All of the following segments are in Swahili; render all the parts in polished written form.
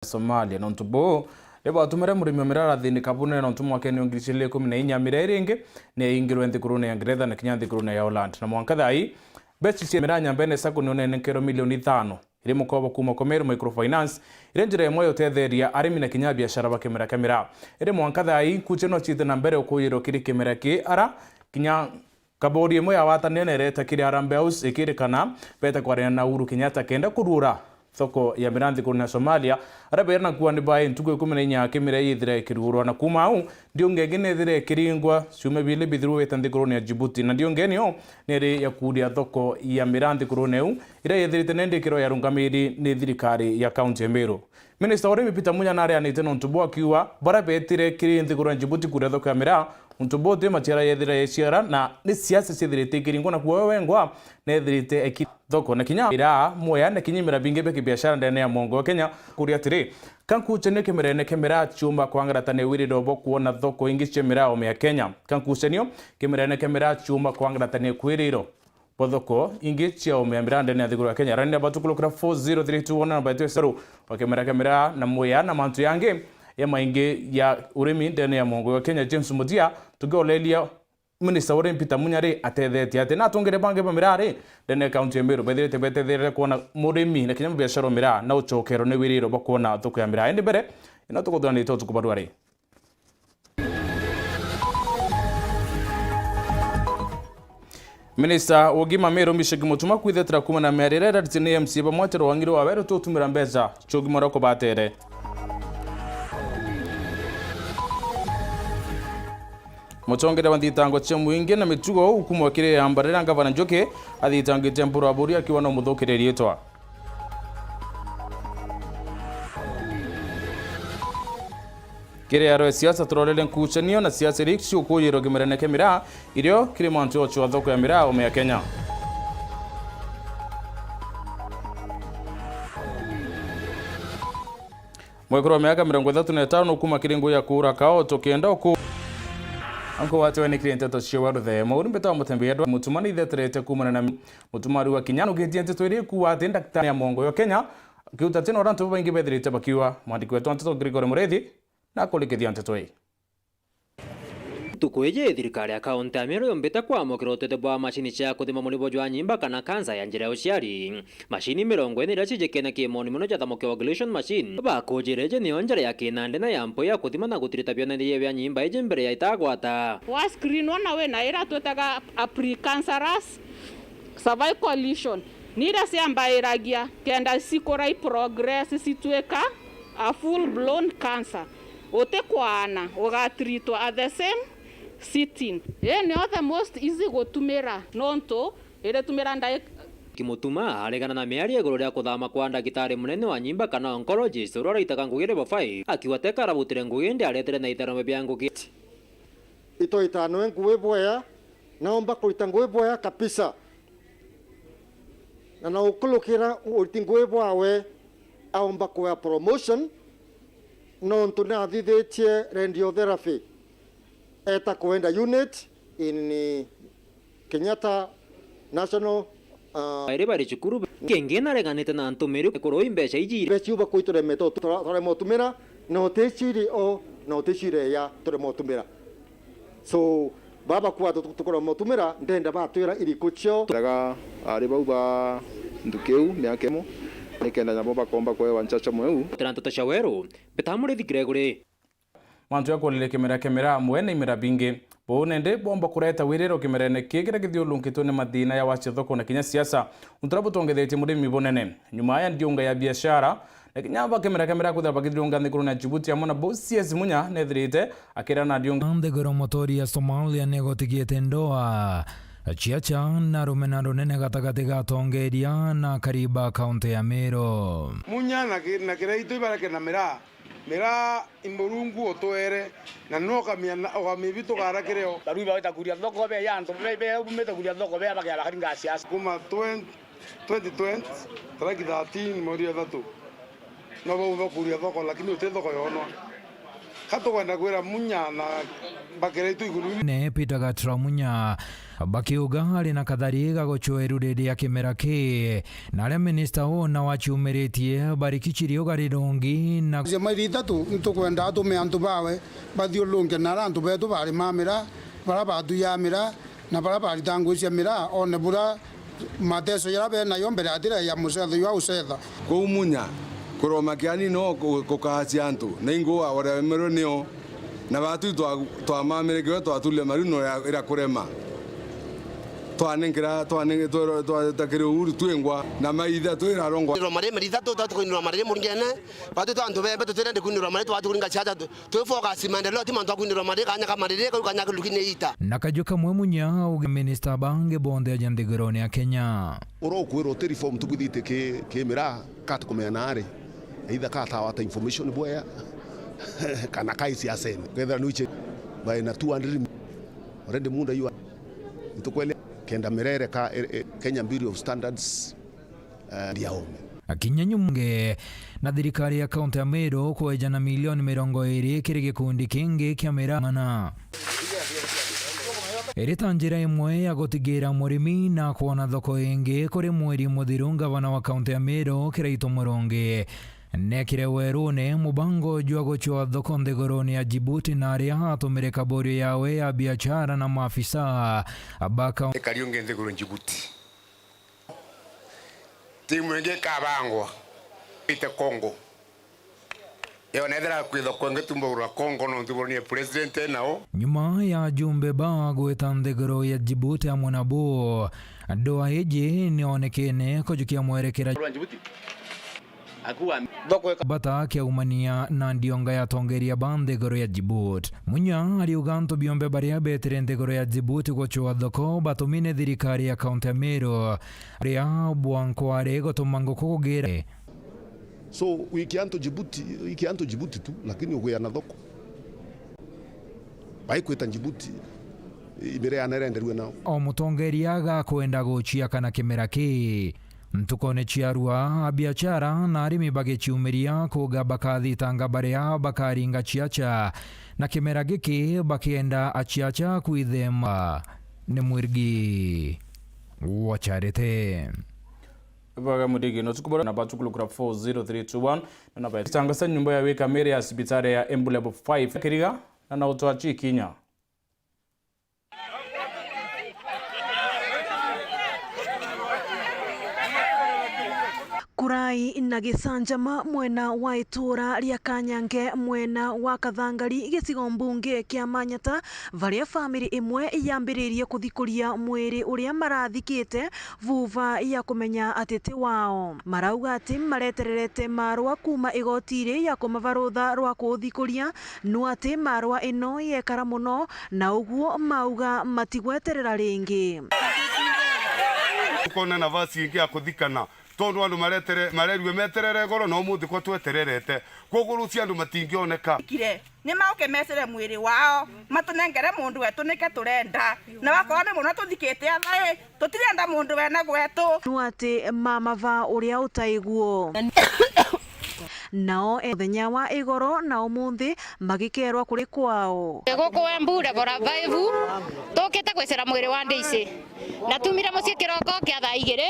Somalia nontubo leba tumere murimi mirara thini kabune nontumo akeni ongirishile 14 mirere inge ne ingiro nthikuru ya Ngeretha na kinya nthikuru ya Holland na mwanka thai best cie miranya mbene sako none nkero milioni 5 ire mukobo kuma Komero microfinance ire njira imwe yotetheria arimi na kinya biashara bakemera kamera ire mwanka thai kucheno chite na mbere ukuyiro kiri kemera ki ara kinya kabodi imwe ya watanene reta kiri Harambee House ikirikana beta kwa na Uhuru Kenyatta kenda kurura thoko ya miranthi kuna Somalia araberna kuwa ni bae ntuko 14 kemera yithire kirugurwa na kuma au ndio ngegene thire kiringwa ciume bile bithuru wetanthi korone ya Djibouti na ndio ngenio nere ya kudia thoko ya miranthi korone au ira yithirite nende kiro ya rungamiri ni thirikari ya county Meru. Minister Weru Thaa Imwe nare anite no ntubo akiwa bara betire kirinthi korone ya Djibouti kudia thoko ya mira ntubo te machira yethira yeciara na ni siasa cithirite kiringwa na kuwa wengwa nethirite eki thoko na kinya ira moya na kinyimira binge be biashara ndene ya mongo Kenya kuria tiri kanku chene kemerene kemera chuma kwangara tane wiri dobo kuona thoko ingi chemera o ya Kenya kanku chenio kemerene kemera chuma kwangara tane kwiriro podoko ingi chia o ya miranda ndene ya Kenya rani abatukulo kura 40321 na baito seru wakemera kemera na moya na mantu yange ya mainge ya urimi ndene ya mongo Kenya James Mutia tugolelia Minister Weru Thaa Imwe atethete ate na tongere bange bamirare ndene county ya Meru bethirite bethethere kuona murimi na kinya biashara mira na uchokero ne wiriro bakuona thoko ya mira ende bere ina tukuthana Nteto tukubadwari Minister Ogima Meru Mishegi Mutuma kwithetera kuma na merire ratine MC bamwatero wangiro wa Weru tutumira mbeza chogi moroko batere Mutongere wanditango cha muinge na mitugo hukumu wakire ambarira ngavana Njoke athitange tempura aburi akiwa na muthokererie etwa kire aro siasa turolele nkuchanio na siasa rikshi ukuyiro gimerene kemira irio kire mantu ocho thoko ya mira o ya Kenya mwekoro miaka 35 hukuma kiringo ya kura kao tokenda ku Anko watu wene kiri Nteto cia Weru Thaa Imwe uri mbeta mutembea ndo mutumani itheterete kumana na mutumari wa kinyano getie Nteto iri kuwa ati daktari ya mongo yo Kenya kiuta tino rantu baingi bethirite bakiwa mwandiki wetu Nteto Grigore Mureithi na kulikithia Nteto ii tukuije thirikari ya kaunti ya Meru yombeta kwa mokirotete bwa mashini cia kuthima mulibo jwa nyimba kana kansa ya njira ya uciari mashini 40 ira cijekena kimoni muno jatha coagulation machine bakujireje ni njira ya kinande na yampo ya kuthima na gutirita byona ndiye bya nyimba ije mbere ya itagwata wa screen ona we na ira twetaga precancerous cervical lesion nira ciamba iragia kenda sikorai progress situeka a full blown cancer otekwana ugatritwa at the same sitting ni the most easy gutumira nonto ire tumira ndai kimutuma aregana na miari iguru ria kuthama kwa ndagitari munene wa nyimba kana oncologist urora itaka ngugire bafai akiwateka rabutire nguginde aretere na itharome bya ngugi ito itano nguwe boya naomba kuita nguwe boya kabisa na ukulukira utinguwe bwawe aomba kwa promotion nonto na thithetie radiotherapy eta kuenda unit in Kenyatta National ire bari chukuru kenge na reganite na ntumiri kuro imbeca ijire bechuba kuitore meto tore motumira no teshiri o no teshire ya tore motumira so baba kwa tukora motumira ndenda batwira irikucho daga ari bauba ndukeu miakemo nikenda nyabo bakomba kwa wanchacha mweu Nteto cia Weru Thaa Imwe Gregory mantu yakolele kemera mwene imera binge bonende bomba kureta wirero kemerene kigera githiulunkitwo ni mathina ya wacha thoko na kinya siasa untarabu tongethetie murimi bonene nyuma ya ndiunga ya biashara na kinya kemera kuthaba githirunga thikuru na Djibouti amona bosies munya nethirite akira na ndiunga ndegero motori ya Somalia negotigiete ndoa chiacha na rumena runene gatagati ga tongeria na kariba kaunti ya Meru munya na kireito ibarake na mira imburungu otwere na noka miana ogamibito gara kireo taru ba takuria thoko be yanto be umete kuria thoko be abakia bakaringa siasa kuma 2020 taraki 13 moria thatu no bo kuria thoko lakini ute thoko yono kato kwenda kwera munya na bakereito iguru ne pitaga tramunya bakiuga ari na kathariga gochweru rindi ya kimera ki na aria minista ona wachiumiritie barikichirio garirongi na marita tu tukwenda atume antu bawe bathiulunge na antu betu bari mamira bara batu yamira na bara bari tangu cia mira one bura mateso ya be na yombere atira ya musetho ya usetha kumunya kuroma kiani no kukahacia antu na ingua ore mero nio na batu twa mamire kyo twatule marino ira kurema twanengera takire uru twengwa na maitha twira rongwa ro mare marita to kuinura mare murngene batu to antu bebe tutende kuinura mare twatu kuringa chacha to focus maendeleo timu antu kuinura mare kanya kama mare kanya lukine ita nakajuka mwemunya uga minista bange bonde ajande gorone ya Kenya oro kwero te reform tubithite ke mira kat kumenare either kata wata information boya kana kaisi asen kwetha nuche by na 200 already munda you itukwele kenda merere ka Kenya Bureau of Standards ndiaome akinyanyumunge na thirikari ya kaunti ya Meru kwejana milioni 20 kiri gikundi kingi kia miramana erita njira imwe ya gutigira murimi na kuona thoko ingi kuri mweri muthiru gavana wa kaunti ya Meru Kiraito Murongi nekire werune mubango jwa gochwa thoko nthiguruni ya Djibouti na aria atumire kaburi yawe ya biashara na maafisa abaka kariunge nthiguruni Djibouti timu ingi kabangwa ite Kongo yonethera kwitho kwenge tumbura Kongo no nthiguruni president nao nyuma ya jumbe ba gweta nthiguru ya Djibouti amwe nabo ndoa eje nionekene kujukia mwerekera bata kia umania na ndionga ya tongeria bande goro ya Djibouti munya ariuga ntu biombe baria betere nthiguru ya Djibouti gochwa thoko batumine thirikari ya kaunti ya Meru ria bwankware gotumango kugira so wikianto Djibouti tu lakini ugoya na thoko baikweta Djibouti ibere anarenderwe nao o mutongeria ga kwenda gochia kana kimera ki ntukone chiarua biashara na arimi bagechiumiria kuga bakathitanga baria bakaringa chiacha na kimera giki bakienda achiacha kuithema ni mwirgi wacharete baga mudigi no tukubora na batukulu kura 40321 na ba tangasa nyumba ya weka mere ya sibitare ya Embu level 5 kiriga na utoa chikinya kurai na gicanjama mwena wa itura ria Kanyange mwena wa Kathangari gicigo mbunge kia Manyata varia family imwe yambiririe kuthikuria mwiri uria marathikite vuva ya kumenya atete wao marauga ati maretererete marwa kuma igotiri ya kumavarutha rwa kuthikuria no ati marwa ino yekara muno na uguo mauga matigweterera ringi tukona nafasi ingi ya kuthikana tondu andu marerwe meterere goro no muthi ko twetererete kugurucia andu matingioneka kire ni mauke mesere mwiri wao matunengere mundu wetu nike turenda na wakora ni muno tuthikite athae tutirenda mundu wena gwetu no ati mamava uria utaiguo nao ethenya wa igoro na umuthi magikerwa kuri kwao guku Embu gora 5 tokete gwicira mwiri wa ndici na tumire mucie kiroko kia thaa 2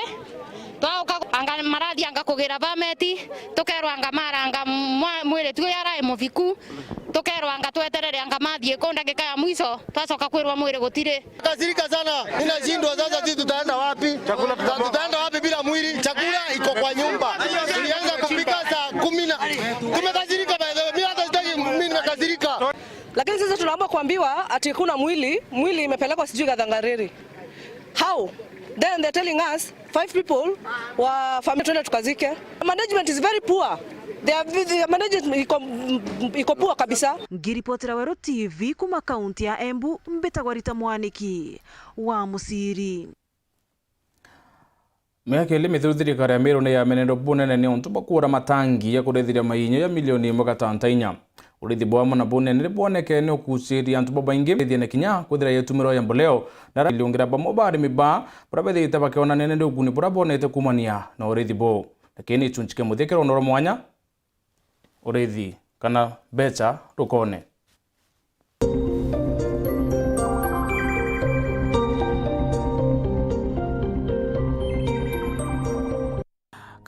twauka anga marathi anga kugira bameti tukerwa anga maranga mwiri tu yara muviku tukerwa anga tweterere anga mathie ko ndagika ya mwiso twacoka kwirwa mwiri gutire kasirika sana inashindwa sasa sisi tutaenda wapi tutaenda wapi bila mwili chakula iko kwa nyumba tulianza kupika saa 10 tumekasirika mimi hata sitaki mimi nimekasirika lakini sasa tunaomba kuambiwa ati kuna mwili imepelekwa sijui Kathangariri how then they're telling us 5 people wa family tuende tukazike. Management is very poor. Their management iko poor kabisa. Ngiripotera Weru TV kuma kaunti ya Embu Mbitagwa Rita Mwaniki wa Musiri. Miaka ile mithirikari ya Meru ni ya menendo bunene ni ontu bakura matangi ya kurethiria mainyo ya milioni 1.5 urithi bwamo na bunene riboneke ni ukuciria antu babaingi thine kinya kuthira yetumiro ya mboleo na liungira bamo bari miba prabethi itabakiona nene ndi ukuni burabonete kumania na urithi bo lakini chunchike muthekero noro mwanya urithi kana becha rukone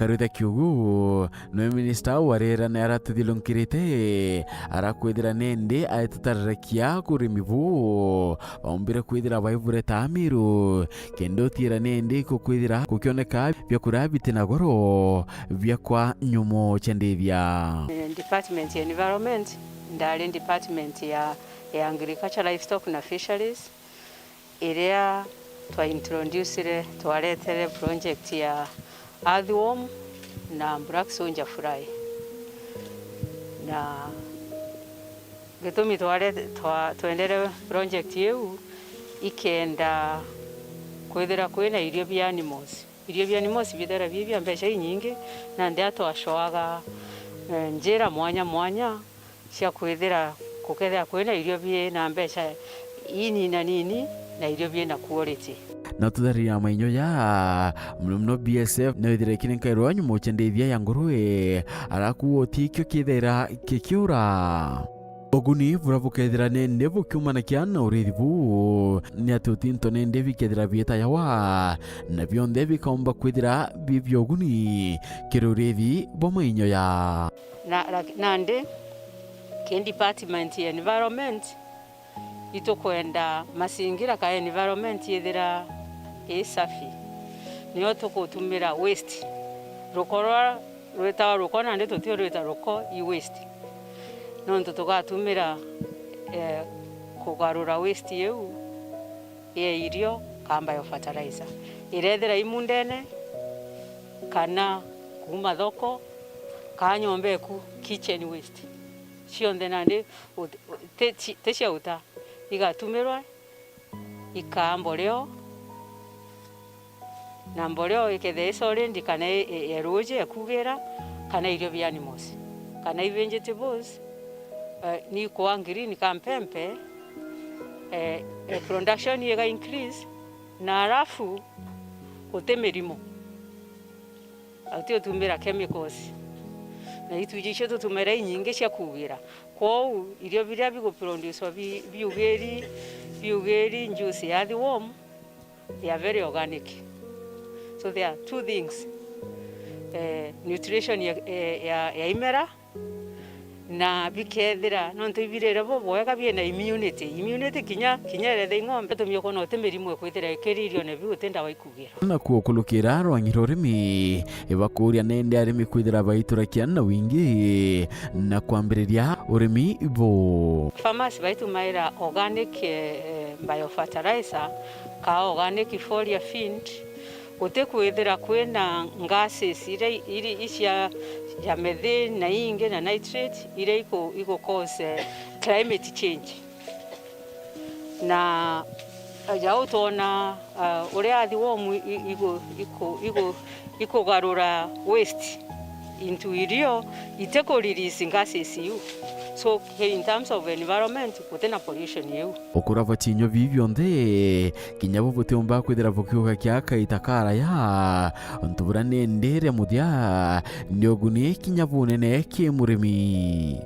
Karuta kiugu no minister warera nera tudilongkirite ara kwithira nende aitutarakia kurimivu baumbire kwithira baivure tamiru kendo tira nende kukwithira kukioneka byakura bitinagoro byakwa nyumo chendithia. Department ya environment ndali department ya agriculture, livestock na fisheries iria twa introduce twaretere project ya earthworm na black soldier fly na gitumi twendere project yetu ikenda kwithira kwina irio bya animals bidara bibya mbeca nyingi na ndeto ashoaga njira mwanya cia kwithira kukethera kwina irio bie na mbeca ini na nini na irio bie na quality. Na tudharia mainyo ya mno BSF na ithire kinenkairwa nyumo chendithia ya ngurue arakuo tikyo kithera kikiura oguni vuravukethira nende vukiumana kiana urithivu ni atutinto nende vikethira vieta yawa na vyonthe vikaomba kwithira vivyo oguni kirurithi bo mainyo ya nande ken department ya environment itokwenda masingira ka environment yethira safi niyo tukutumira waste rukorwa rweta rukona nde tutio rweta ruko i waste nonto tugatumira kugarura waste yeu ye irio kamba yo fertilizer irethera imundene kana kuma thoko kanyombe ku kitchen waste cionthe nande tecia uta igatumirwa ikamboleo na mboleo ikethesa orendi kana eroje ekugira kana irio bya animals kana vegetables ni kwa green kampempe production yega increase na alafu utemerimo atio tumira chemicals na itujisho tutumira nyingi cia kugira kwao irio biria bigoproduce biugeri juice ya the worm they are very organic. So there are two things, nutrition ya imera na bikethira nonto ibirera bo boega biena immunity kinyerethe ng'ombe tumio kono temerimo kwithira ikiririo ne biutenda waikugira na kuokulukira rwanyiro rimi ebakuria nende arimi kwithira baitura kiana wingi na kwambiriria urimi bo farmers baitumaira organic biofertilizer ka organic foliar feed utekwithira kwina gases iri icia ya methane na inge na nitrate ire iko cause climate change na ya utona ure athi womu iko garura waste into irio iteko release gases you. So in terms of environment kutena pollution you okurava chinyo vivyo nthe kinyabo butemba kwithira vukiuga kiaka itakara ya ntubura nendere mudia nioguni kinyabo nene kimurimi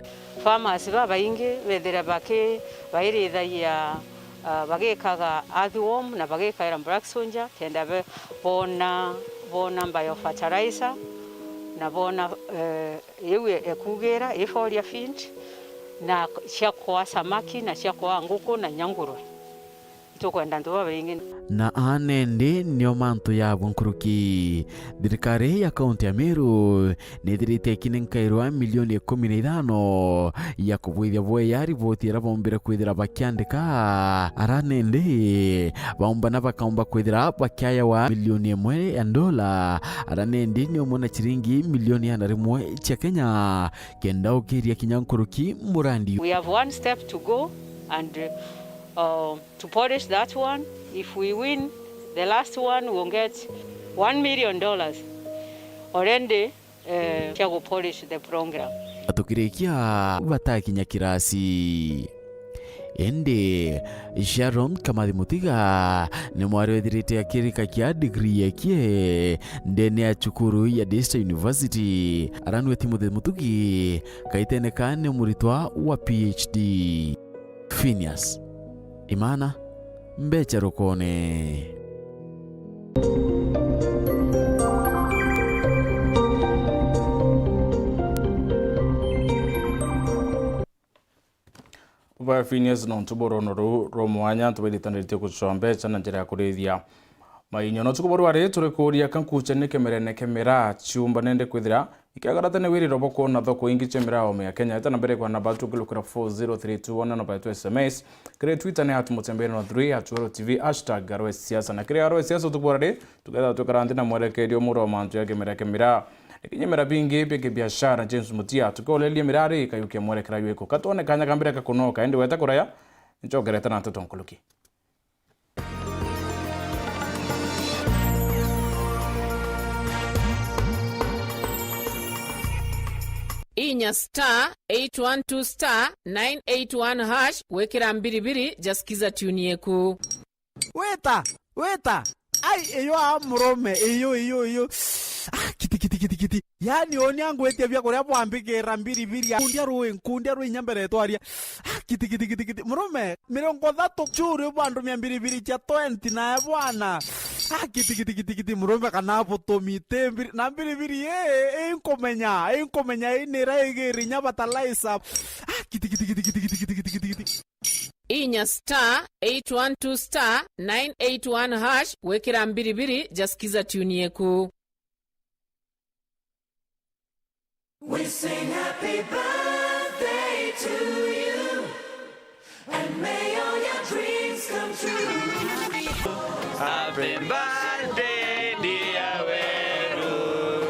farmers baingi bethira bake bairitha ya bagekaga earthworm na bagekaira black soldier kenda bona biofertilizer na bona yewe ekugera foliar feed na cia kwa samaki na cia kwa nguku na nyanguru itokwenda ntuba baingi na anende nio mantu ya bunkuruki thirikari ya kaunti ya Meru nithirite kinenkairwa milioni 15 ya kubuithia boya riboti ra bombire kwithira bakiandika aranende baumba na bakaumba kwithira bakiaya wa milioni 1 ya dola aranende nio mona chiringi milioni 1 cia Kenya kenda ukiria kinyankuruki murandi. We have one step to go and to polish that one. If we win the last one, we'll get $1 million already to polish the program. Atukirikia batakinya kirasi ende Sharon Kamathi Mutiga ni mwari wethirite akirika kia degree yakie ndene ya chukuru ya Daystar University aranwe Timothy Mutugi kaiteneka ni muritwa wa PhD. Phineas Imana Mbecha Rokone. Ba Phineas no tuboro no ro mwanya tubiritanirite kuchombe chana njira kurithia mainyo no tukuboro ari turi kuria kankuche ne kemera chiumba nende kwithira ikiagarata ne wiri robo ko na thoko ingi chemera o me Kenya ita nambere kwa namba tukilukira 40321 na by SMS kire Twitter ne atumutembere no 3 @Weru TV #garwe siasa na kire garwe siasa tukuboro ari tukenda tukarandi na mwelekerio muro mantu ya kemera ikinyemera bingi bige biashara James Mutia tukolelie mirari kayuke mwelekera yuko katone kanya kambira kakunoka ende weta kuraya njogereta na Nteto nkuluki inya *812 *981# wekera mbiribiri jasikiza tuni yeku weta ai eyo amrome eyo kiti yani oni yangu etia vya korea bwambigera mbiribiri nkundia ruwe nyambere twaria kiti mrome 30 churi bwandu 200 cha 20 na bwana kiti mrome kana botomite na mbiribiri inkomenya inira egeri nyabatalaisa kiti inya *812 *981# wekera mbiribiri jasikiza tuni yeku. We sing happy birthday to you, and may all your dreams come true. Happy birthday, dear Weru.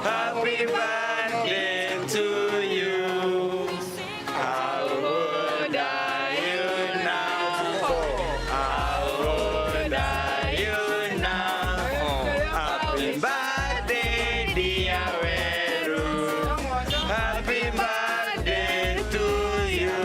Happy birthday to you. How old are you now? How old are you now? Happy birthday, dear Weru. Happy birthday to you.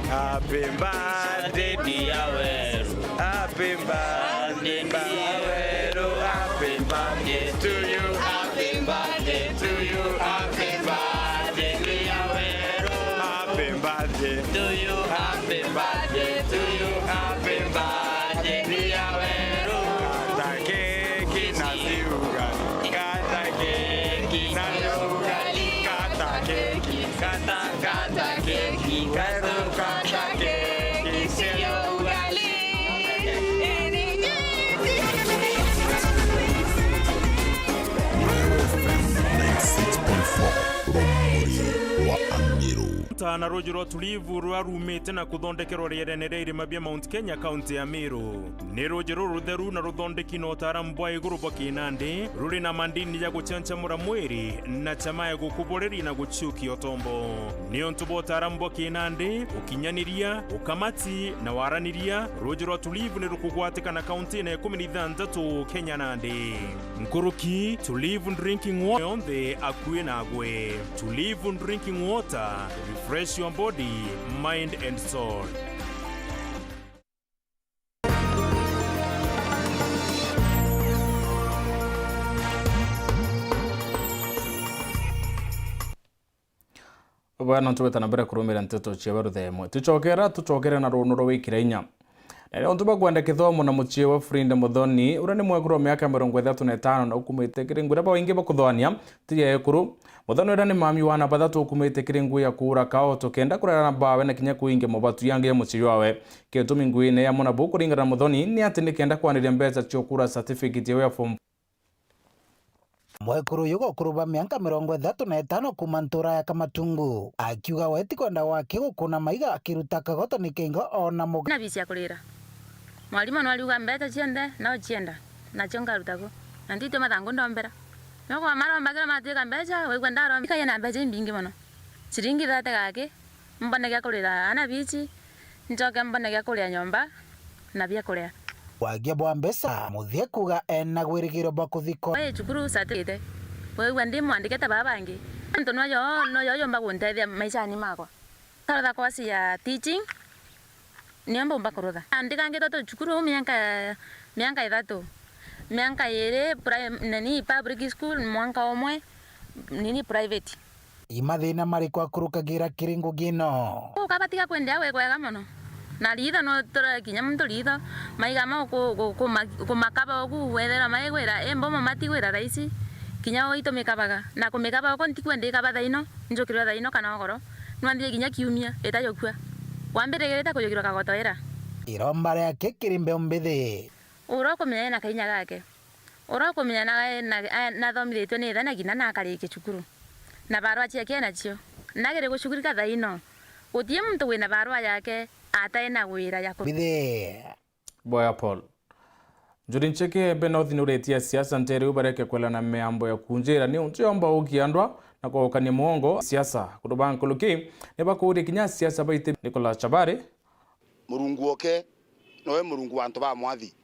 Happy birthday, dear Weru. Happy birthday, dear Weru. Happy birthday to you. Happy birthday to you. Happy birthday, dear Weru. Happy birthday to you. Happy birthday to you. Happy birthday, dear Weru. Kata keki na siuga. Kata keki na siuga. Kata keki. Kata keki. Kata keki. Siuga. na rojiro tulivu rwarumite na kuthondekerwo rierene irima bia Mount Kenya county ya Meru ni rojiro rutheru na ruthondeki no taaramu bwa iguru bwa kinandi ruri na mandini ya guchanchamura mwiri na chama ya gukuboreri na guchuki otombo ni ontubo taaramu bwa kinandi ukinyaniria ukamati na waraniria rojiro tulivu ni rukugwatika na county na 16 Kenya nandi nkuruki tulivu drinking water on the akue na agwe tulivu drinking water refresh your body, mind and soul. Bwana tuweta na bere kurumira Nteto cia Weru Thaa Imwe tuchokera na runuro wikira inya na ontuba gwenda kithomo na muchie wa Frinde Muthoni ura ni mwekuru miaka 35 na ukumite kiringura ba wingi bakuthwania tiye ekuru Muthoni ura ni mami wana bathatu ukumite kiringu ya kura kao tokenda kurara na bawe na kinya kuinge mubatu yange ya muchie wawe ketumi nguine ya muna buku ringana Muthoni ni ati ni kenda kwaniria mbeca cio kura certificate ya form mwekuru yugo kuruba miaka 35 kuma ntura ya Kamatungu akiuga weti kwenda wake gukuna maiga akiruta kagoto ni kingo ona muga na bisi ya kurira mwalimu no aliuga mbeta chiende na chienda na chonga rutako na ndito mathangu ndombera no kwa mara mbagira mateka mbeca we kwenda ro mikaya na mbeca mbingi muno siringi thate gake mbone gya kurira ana bisi njoke mbone gya kuria nyomba na bia kuria wagia bwa mbesa muthie kuga ena gwirigiro bwa kuthiko we chukuru satete we wandi mwandikete babangi nto no yo mba kunteithia maisha ni makwa karotha kwasi ya teaching niomba mba kurotha andika ngito chukuru mianga 3 mianga yere nani public school mwanga omwe nini private imathina marikwa kurukagira kiringo gino ukabatiga kwendea we kwega muno na litho no tora kinya muntu litho maiga ma kumakaba ogu wethera maigwira embomo matigwira raisi kinya oito mikabaga na kumikaba ko ntikwende ikaba thaino njukirwa thaino kana ogoro nwandire ginya kiumia etayokua wambere gereta kuyogirwa kagotowera iromba riake kirimbe mbithi urokomenya na kainya gake urokomenya na thomithetwe ni thana gina na karike cukuru na barua ciake nacio nagere gucugurika thaino utie muntu wina barua yake ataena wira yako bithi Boya Paul Njuri ncheke Benothi nuretia siasa ntere ubareke kwela na meambo ya kunjira ni untiomba ukiandwa na kwa ukani muongo siasa kutoba nkuluki neba kuuri kinya siasa baite Nicola Chabare murungu oke nowe murungu antu ba mwathi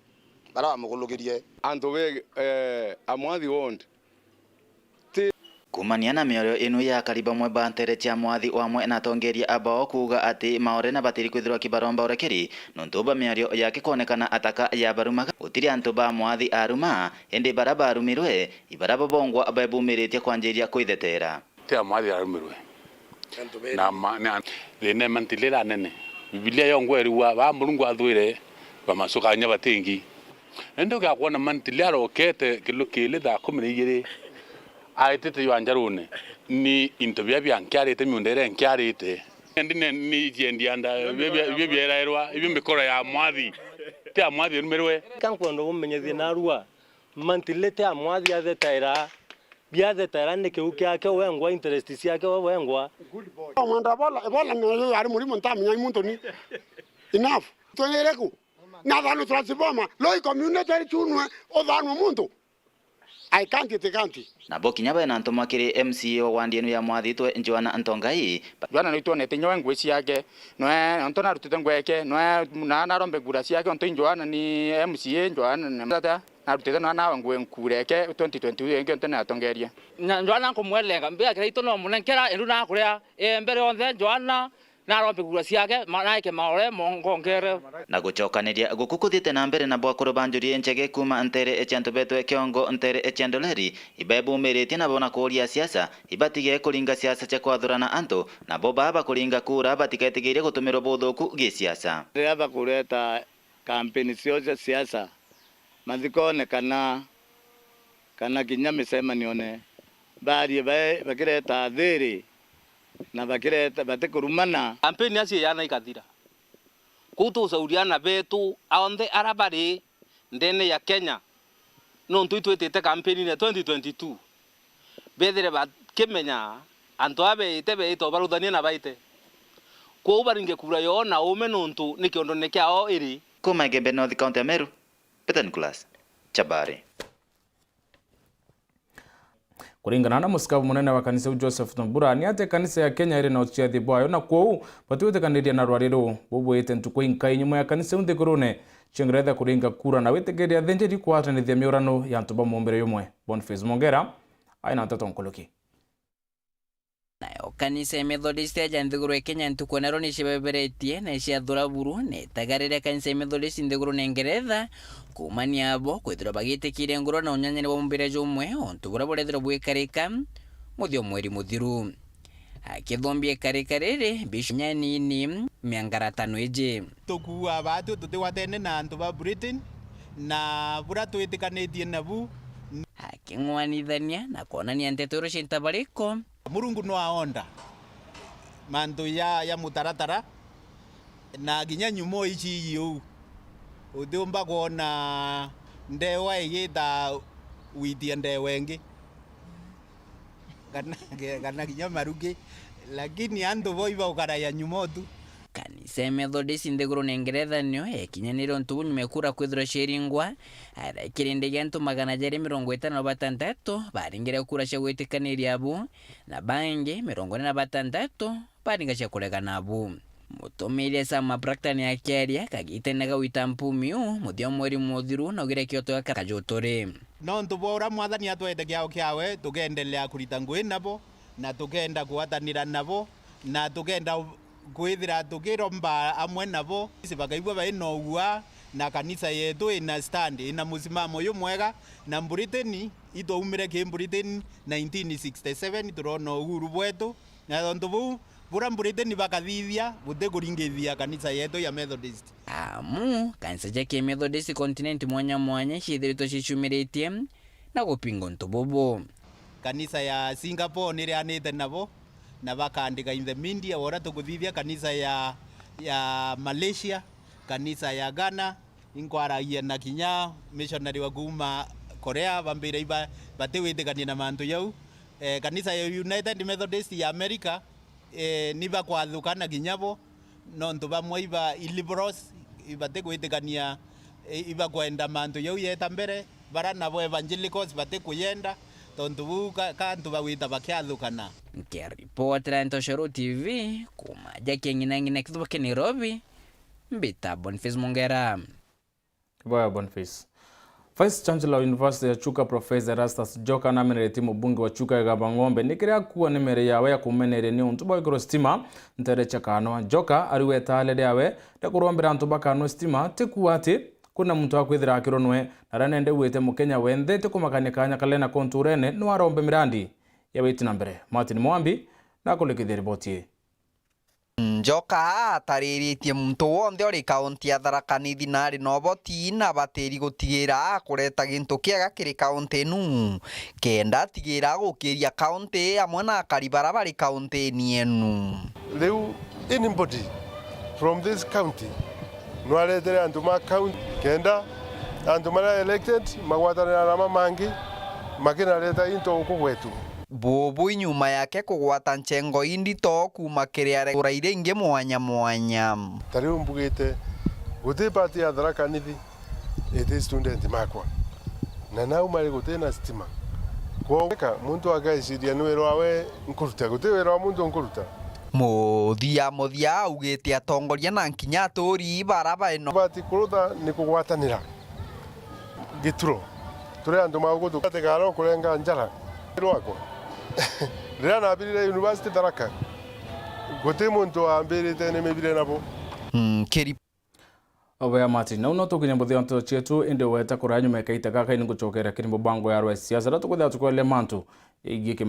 bara bamugulugirie antu we amwathi wonde kumaniana mioyo inu ya kariba mwe bantere tia mwathi wamwe na tongeria abao kuga ati maore na batiri kwithirwa kibaromba urekeri nontuba mioyo yake konekana ataka ya barumaga utiri antu ba mwathi aruma ende baraba arumirwe ibaraba bongwa ababumiretie kwanjiria kwithetera tia mwathi arumirwe na ne mantilela nene biblia yongweriwa ba mulungu athwire bamasukanya batingi endo ga kuona mantilela okete kilukile da 12 aitete yanjarune ni intobya byankyarite myundere nkyarite ndine ni jendianda byebyerairwa ibyimikora ya mwathi tia mwathi rumerwe kankondo umenyethie narua mantilete amwathi athetaira biathetaira nike ukiake wengwa interest ciake wengwa mwanda bola no ari muri montamenya muntu ni enough tonereku na dhanu transforma loi community chunwe odhanu muntu I can't. Na bokinya bena ntomakire MCO wandienu ya mwathi twe Joana Ntongai Joana no itone tinyo ngwe ciake no ontona rutite ngweke no na rombe gura ciake onto Joana ni MCA Joana na rutite na ngwe nkureke 2022 nge ontona atongeria Joana kumwelenga mbia kire itono munenkera endu na kuria mbere onthe Joana na rombe gura ciake manaike maore mongongere na gucokaniria gukukuthite na mbere na bwakuru banjuri njege kuma ntere echanto betwe kiongo ntere echandoleri ibebu merete na bona kuria siasa ibatige kuringa siasa cha kwathurana anto na baba kuringa kura batiketigire gutumiro buthuku gi siasa riaba kureta kampeni cia siasa mathikone kana kinya misema nione bari bakireta thiri na bakireta batikurumana kampeni acio yana ikathira kutu sauriana betu aonde arabari ndene ya Kenya no ntwitwetete kampeni ne 2022 bedere ba kemenya anto abe itebe ito baruthania na baite ko ubaringe kura yo na ume nuntu nikiondo nekiao iri kuma gembe North County Meru Peter Nicholas Chabare kuringana na musikabu munene wa kanisa Joseph Nambura ni ate kanisa ya Kenya iri na uchiathi bwayo na kwou batiwete kaniria na rwariro bubwete ntukuinka inyuma ya kanisa unthigurune chingeretha kuringa kura na witegeria thenjeri kwatanithia miurano ya ntuba mumbere yumwe Boniface Mongera aina Nteto nkuluki nayo kanisa ya Methodist ya nthiguru Kenya ntukonero ni cibeberetie na cia thuraburu ne tagarire kanisa ya Methodist nthiguru Ngeretha kumania abo kwithira bagitikire ngoro na unyanyani wa mumbere jumwe ontubura borethira bwikarika muthio mweri muthiru akithombie karikarire bishnyani ni miangaratano eje tukua batu tutiwatene na antu ba Britain na bura twitikanĩtie nabu aking'wanithania na kuonania nteto iro cintabariko Murungu no aonda mandu ya mutaratara na ginya nyumo ici yu uthumba kuona ndewa igita witia ndewa ingi kana ginya marugi lakini andu boiba ukaraya nyumo tu kanisa ya Methodist nthiguru Ngeretha nio ekinyanire ntubu nyumekura kwithira sheringwa arakirinde gentu 256 baringire kura cia gwitikaniria abu na bangi 46 baringa cia kuregana abu mutumire sama praktani ya keria kagitenega witampumiu muthio mweri muthiru na ugire kioto kajotore no ntubora mwathani atwete kiao kiawe tugendelea kurita ngui nabo na tugenda kuatanira nabo na tugenda kwithira tukiromba amwe nabo bakaigua baina ugua na kanisa yetu ina stand ina musimamo mwega na Britain itoumire ki Britain 1967 turona uhuru bwetu na tondu bura Britain bakathithia gutikuringithia kanisa yetu ya Methodist kanisa ya Methodist continent mwanya cithirito cicumirĩtie na gupinga ntububu kanisa ya Singapore nirianite nabo na bakaandika in the media wora tukuthithia kanisa ya Malaysia, kanisa ya Ghana, inkwaragia na kinya missionary wa kuma Korea bambire batewithikania na mantu yau. Kanisa ya United Methodist ya America niba kwathukana kinyabo nontu bamwe iba illiberals ibategwithikania iba kwenda mantu yau yeta mbere bara nabo evangelicals batekuyenda tontu bu kantu bawita bakiathukana. Nikiripotera Nteto TV kuma jake ngina kithuke Nairobi mbita Boniface Mongera. Baya Boniface. Vice Chancellor wa University ya Chuka Professor Erastus Joka na amenereti mbunge wa Chuka ya Gabang'ombe nikiria kuwa nimere yawe ya kumenere ni untuba igro stima nterecha kano. Joka ariweta alede yawe ndakurombera ntuba kano stima tikuwa ati kuna muntu akwithira akironwe naranende wete mukenya wendete kumakanya kalena konturene no arombe mirandi ya weti nambere. Martin Mwambi na kulikithia ripoti. Joka atarĩrĩtie muntu wothe uri kaunti ya Tharaka Nithi na ari no boti na batĩri gũtigĩra kũreta gĩntũ kĩega kĩrĩ kaunti ĩnu kenda tigĩra gũkĩria kaunti amwe na karibara bari kaunti ĩnu. Rĩu anybody from this county no aretere andu ma county kenda andu mara elected magwatanĩra na mamangi makinareta into huku kwetu. Bobo nyuma yake kugwata nchengo indito kuma kĩrĩa ũraire ingĩ mwanya mwanya. Tariu mbugite guti party ya Tharaka Nithi ete student makwa na nau mari guti na stima kwa muntu agaiciria ni wĩra wawe nkuruta guti wĩra wa muntu nkuruta. Muthia augĩte atongoria na nkinya atũri baraba ĩno bati kuruta ni kugwatanĩra gituro turi andu magutu tegaro kurenga njara rwakwa. Rĩrĩa nambĩrĩire University Tharaka gũtĩ muntu ambĩrĩte nĩ mĩbire nabo. Keri Oya Martin na uno tukinya mbuthi onto chetu inde weta kuranyu mekaita kaka ini nguchokera kiri mbango ya siasa tukuthia tukwele mantu igike.